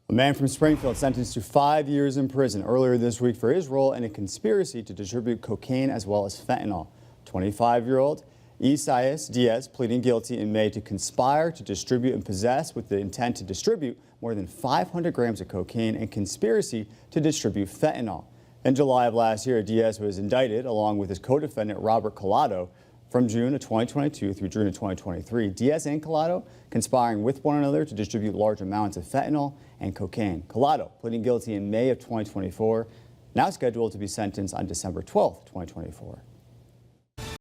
A man from Springfield sentenced to 5 years in prison earlier this week for his role in a conspiracy to distribute cocaine as well as fentanyl. 25-year-old Isaias Diaz pleading guilty in May to conspire to distribute and possess with the intent to distribute more than 500 grams of cocaine and conspiracy to distribute fentanyl. In July of last year, Diaz was indicted along with his co-defendant Robert Collado. From June of 2022 through June of 2023, Diaz and Collado conspiring with one another to distribute large amounts of fentanyl and cocaine. Collado pleading guilty in May of 2024, now scheduled to be sentenced on December 12, 2024.